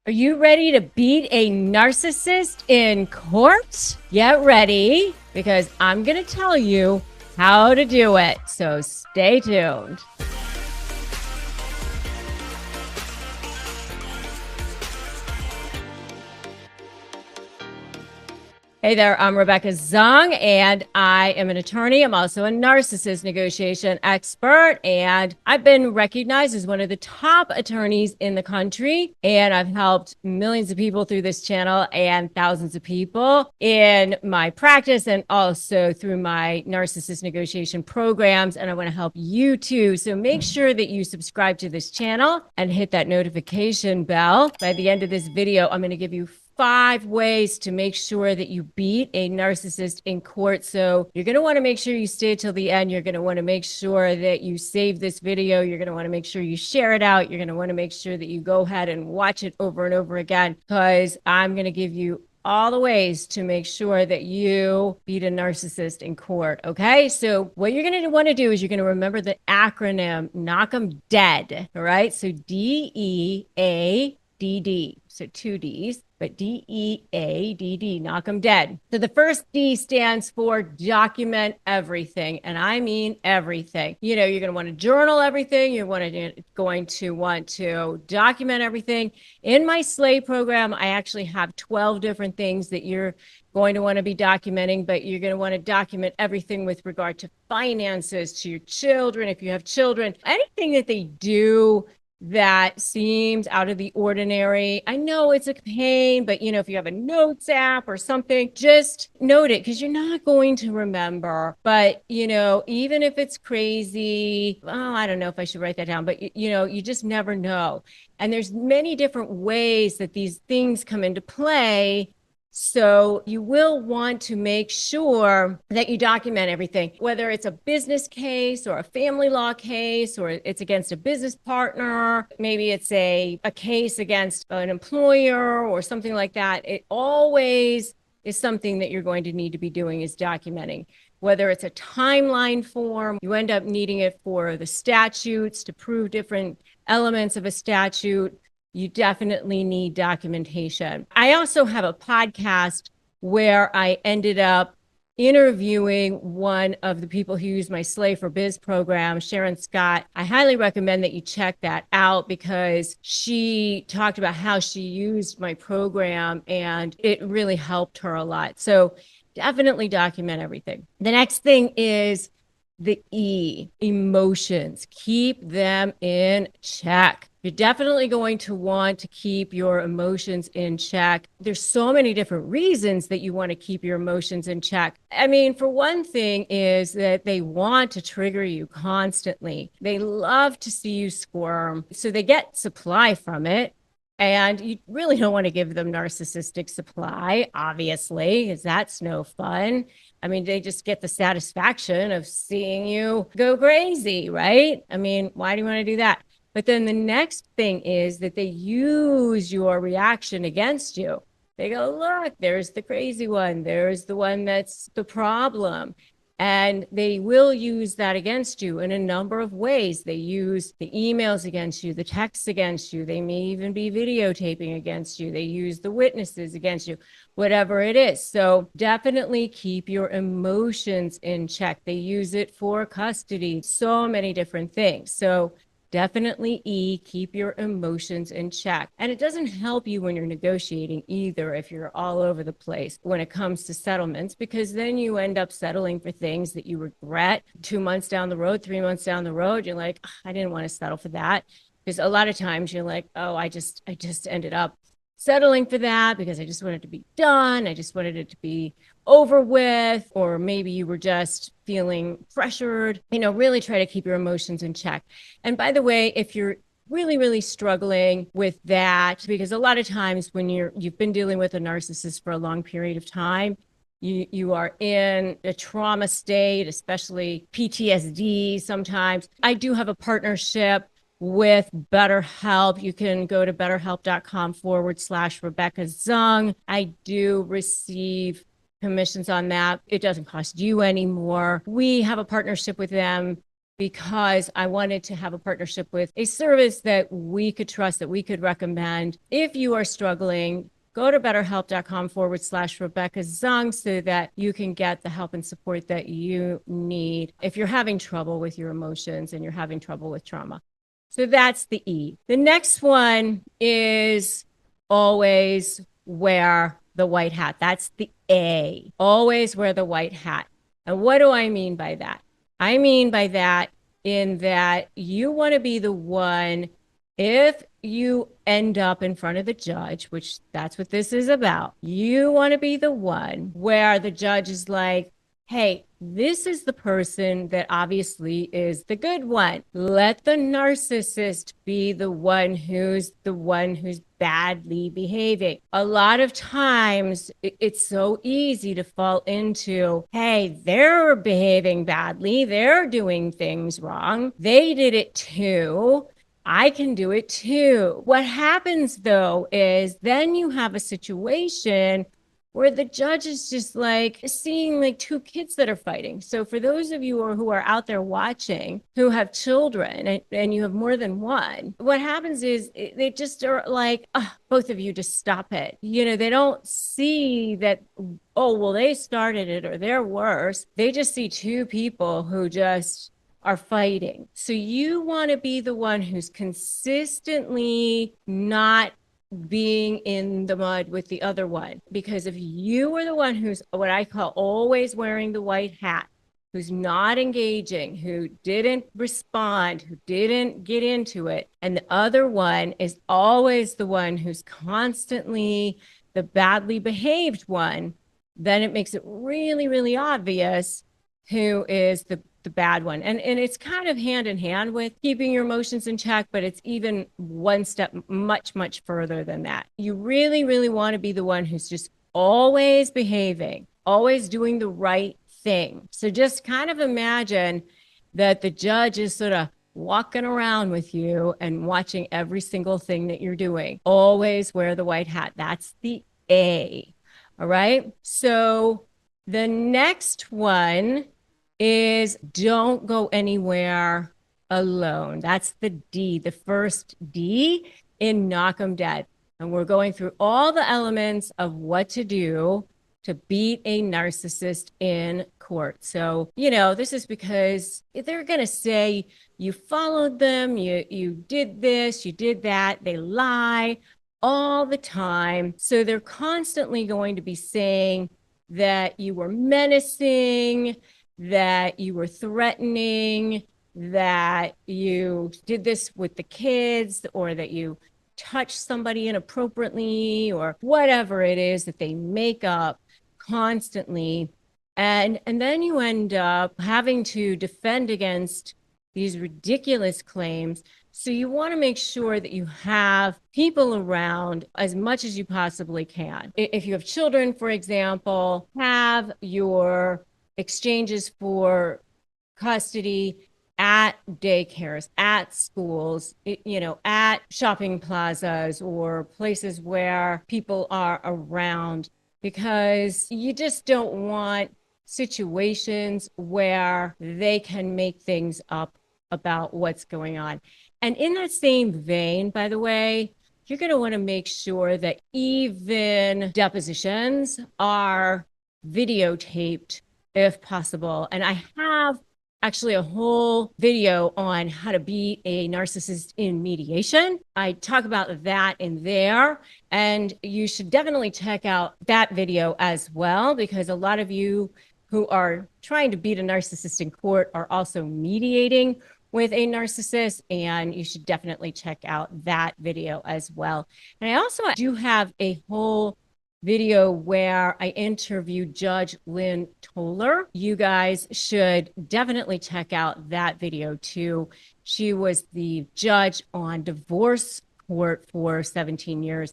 Are you ready to beat a narcissist in court? Get ready, because I'm going to tell you how to do it. So stay tuned. Hey there, I'm Rebecca Zung, and I am an attorney. I'm also a narcissist negotiation expert, and I've been recognized as one of the top attorneys in the country. And I've helped millions of people through this channel and thousands of people in my practice and also through my narcissist negotiation programs. And I want to help you too. So make sure that you subscribe to this channel and hit that notification bell. By the end of this video, I'm going to give you 5 ways to make sure that you beat a narcissist in court. So you're going to want to make sure you stay till the end. You're going to want to make sure that you save this video. You're going to want to make sure you share it out. You're going to want to make sure that you go ahead and watch it over and over again, because I'm going to give you all the ways to make sure that you beat a narcissist in court. Okay. So what you're going to want to do is you're going to remember the acronym, knock 'em dead. All right. So DEADD. So 2 D's, but DEADD, knock 'em dead. So the first D stands for document everything. And I mean everything. You know, you're going to want to journal everything. You're going to want to document everything. In my Slay program, I actually have 12 different things that you're going to want to be documenting, but you're going to want to document everything with regard to finances, to your children, if you have children, anything that they do that seems out of the ordinary. I know it's a pain, but you know, if you have a notes app or something, just note it, because you're not going to remember. But you know, even if it's crazy, oh, I don't know if I should write that down, but you know, you just never know. And there's many different ways that these things come into play. So you will want to make sure that you document everything, whether it's a business case or a family law case, or it's against a business partner. Maybe it's a case against an employer or something like that. It always is something that you're going to need to be doing, is documenting. Whether it's a timeline form, you end up needing it for the statutes to prove different elements of a statute. You definitely need documentation. I also have a podcast where I ended up interviewing one of the people who use my Slay for Biz program, Sharon Scott. I highly recommend that you check that out, because she talked about how she used my program and it really helped her a lot. So definitely document everything. The next thing is the E, emotions. Keep them in check. You're definitely going to want to keep your emotions in check. There's so many different reasons that you want to keep your emotions in check. I mean, for one thing is that they want to trigger you constantly. They love to see you squirm, so they get supply from it. And you really don't want to give them narcissistic supply, obviously, because that's no fun. I mean, they just get the satisfaction of seeing you go crazy, right? I mean, why do you want to do that? But then the next thing is that they use your reaction against you. They go, look, there's the crazy one. There's the one that's the problem. And they will use that against you in a number of ways. They use the emails against you, the texts against you. They may even be videotaping against you. They use the witnesses against you, whatever it is. So definitely keep your emotions in check. They use it for custody, so many different things. So definitely E, keep your emotions in check. And it doesn't help you when you're negotiating either if you're all over the place when it comes to settlements, because then you end up settling for things that you regret 2 months down the road, 3 months down the road. You're like, I didn't want to settle for that. Because a lot of times you're like, oh, I just ended up settling for that because I just wanted it to be done. I just wanted it to be over with. Or maybe you were just feeling pressured. You know, really try to keep your emotions in check. And by the way, if you're really struggling with that, because a lot of times when you've been dealing with a narcissist for a long period of time, you are in a trauma state, especially PTSD sometimes. I do have a partnership with BetterHelp. You can go to betterhelp.com/Rebecca Zung. I do receive commissions on that. It doesn't cost you anymore. We have a partnership with them because I wanted to have a partnership with a service that we could trust, that we could recommend. If you are struggling, go to betterhelp.com/Rebecca Zung so that you can get the help and support that you need if you're having trouble with your emotions and you're having trouble with trauma. So that's the E. The next one is always wear the white hat. That's the A. Always wear the white hat. And what do I mean by that? I mean by that in that you want to be the one, if you end up in front of the judge, which that's what this is about, you want to be the one where the judge is like, hey, this is the person that obviously is the good one. Let the narcissist be the one who's badly behaving. A lot of times it's so easy to fall into, hey, they're behaving badly. They're doing things wrong. They did it too. I can do it too. What happens though is then you have a situation where the judge is just like seeing like two kids that are fighting. So for those of you who are out there watching who have children and you have more than one, what happens is they just are like, oh, both of you just stop it. You know, they don't see that, oh, well, they started it or they're worse. They just see two people who just are fighting. So you want to be the one who's consistently not being in the mud with the other one. Because if you are the one who's what I call always wearing the white hat, who's not engaging, who didn't respond, who didn't get into it, and the other one is always the one who's constantly the badly behaved one, then it makes it really, really obvious who is the bad one. And it's kind of hand in hand with keeping your emotions in check, but it's even one step much, much further than that. You really, really want to be the one who's just always behaving, always doing the right thing. So just kind of imagine that the judge is sort of walking around with you and watching every single thing that you're doing. Always wear the white hat. That's the A. All right. So the next one is don't go anywhere alone. That's the D, the first D in Knock 'em Dead. And we're going through all the elements of what to do to beat a narcissist in court. So, you know, this is because they're going to say you followed them, you did this, you did that. They lie all the time. So they're constantly going to be saying that you were menacing, that you were threatening, that you did this with the kids, or that you touched somebody inappropriately, or whatever it is that they make up constantly. And then you end up having to defend against these ridiculous claims. So you want to make sure that you have people around as much as you possibly can. If you have children, for example, have your exchanges for custody at daycares, at schools, you know, at shopping plazas or places where people are around, because you just don't want situations where they can make things up about what's going on. And in that same vein, by the way, you're going to want to make sure that even depositions are videotaped if possible. And I have actually a whole video on how to be a narcissist in mediation. I talk about that in there, and you should definitely check out that video as well, because a lot of you who are trying to beat a narcissist in court are also mediating with a narcissist, and you should definitely check out that video as well. And I also do have a whole video where I interviewed Judge Lynn Toller. You guys should definitely check out that video too. She was the judge on divorce court for 17 years,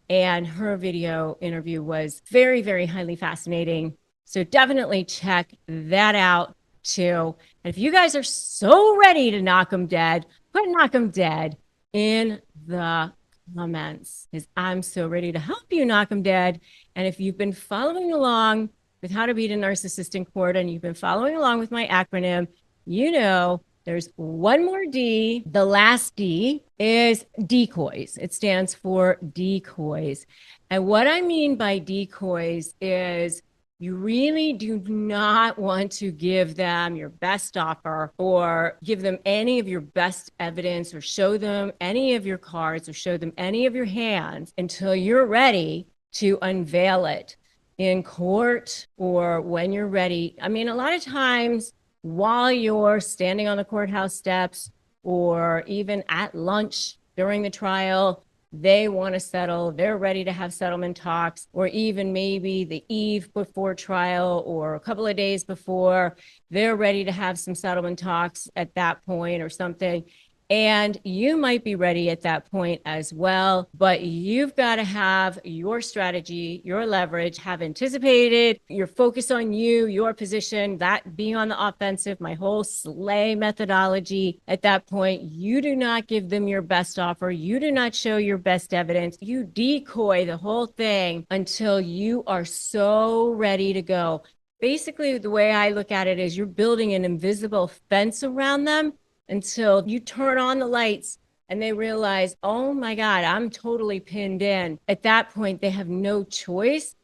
and her video interview was very, very highly fascinating. So definitely check that out too. And if you guys are so ready to knock them dead, put knock them dead in the comments, because I'm so ready to help you knock them dead. And if you've been following along with how to beat a narcissist in court, and you've been following along with my acronym, you know There's one more D. The last D is decoys. It stands for decoys. And what I mean by decoys is you really do not want to give them your best offer or give them any of your best evidence or show them any of your cards or show them any of your hands until you're ready to unveil it in court or when you're ready. I mean, a lot of times while you're standing on the courthouse steps or even at lunch during the trial, they want to settle, they're ready to have settlement talks, or even maybe the eve before trial or a couple of days before, they're ready to have some settlement talks at that point or something. And you might be ready at that point as well, but you've got to have your strategy, your leverage, have anticipated, your focus on you, your position, that being on the offensive, my whole slay methodology. At that point, you do not give them your best offer. You do not show your best evidence. You decoy the whole thing until you are so ready to go. Basically, the way I look at it is you're building an invisible fence around them until you turn on the lights and they realize, oh my God, I'm totally pinned in. At that point, they have no choice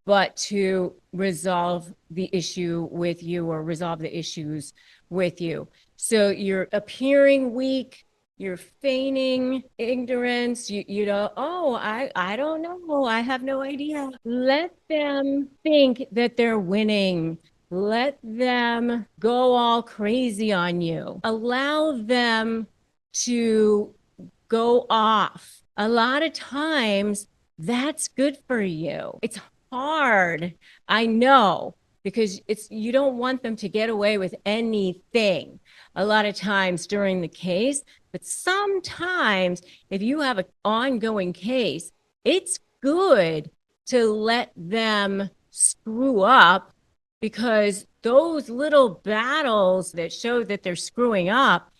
but to resolve the issue with you or resolve the issues with you. So you're appearing weak, you're feigning ignorance, you know, oh, I don't know, I have no idea. Let them think that they're winning. Let them go all crazy on you. Allow them to go off. A lot of times that's good for you. It's hard, I know, because you don't want them to get away with anything a lot of times during the case. But sometimes if you have an ongoing case, it's good to let them screw up, because those little battles that show that they're screwing up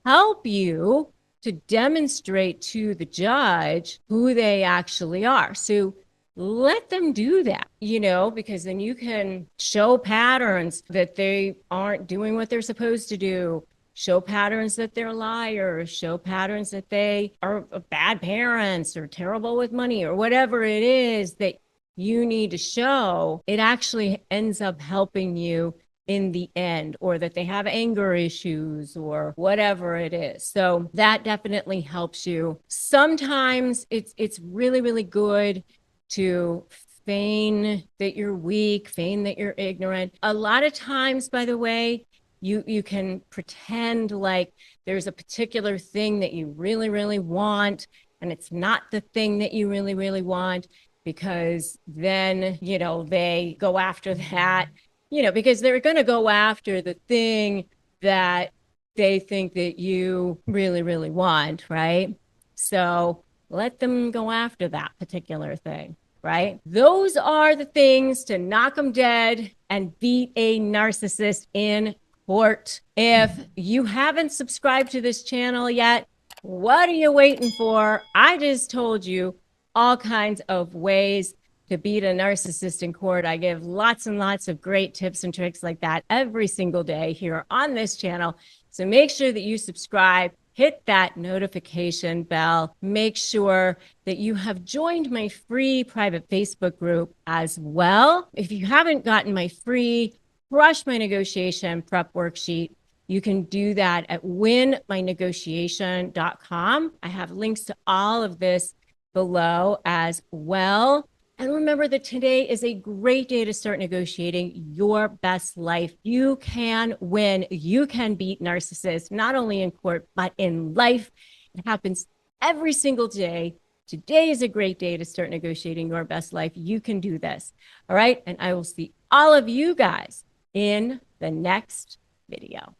help you to demonstrate to the judge who they actually are. So let them do that, you know, because then you can show patterns that they aren't doing what they're supposed to do, show patterns that they're liars, show patterns that they are bad parents or terrible with money or whatever it is that you need to show. It actually ends up helping you in the end, or that they have anger issues or whatever it is. So that definitely helps you. Sometimes it's really, really good to feign that you're weak, feign that you're ignorant. A lot of times, by the way, you can pretend like there's a particular thing that you really, really want, and it's not the thing that you really, really want, because then, you know, they go after that, you know, because they're going to go after the thing that they think that you really, really want, right? So let them go after that particular thing, right? Those are the things to knock them dead and beat a narcissist in court. If you haven't subscribed to this channel yet, what are you waiting for? I just told you all kinds of ways to beat a narcissist in court. I give lots and lots of great tips and tricks like that every single day here on this channel. So make sure that you subscribe, hit that notification bell. Make sure that you have joined my free private Facebook group as well. If you haven't gotten my free Crush My Negotiation prep worksheet, you can do that at winmynegotiation.com. I have links to all of this below as well. And remember that today is a great day to start negotiating your best life. You can win. You can beat narcissists, not only in court, but in life. It happens every single day. Today is a great day to start negotiating your best life. You can do this. All right. And I will see all of you guys in the next video.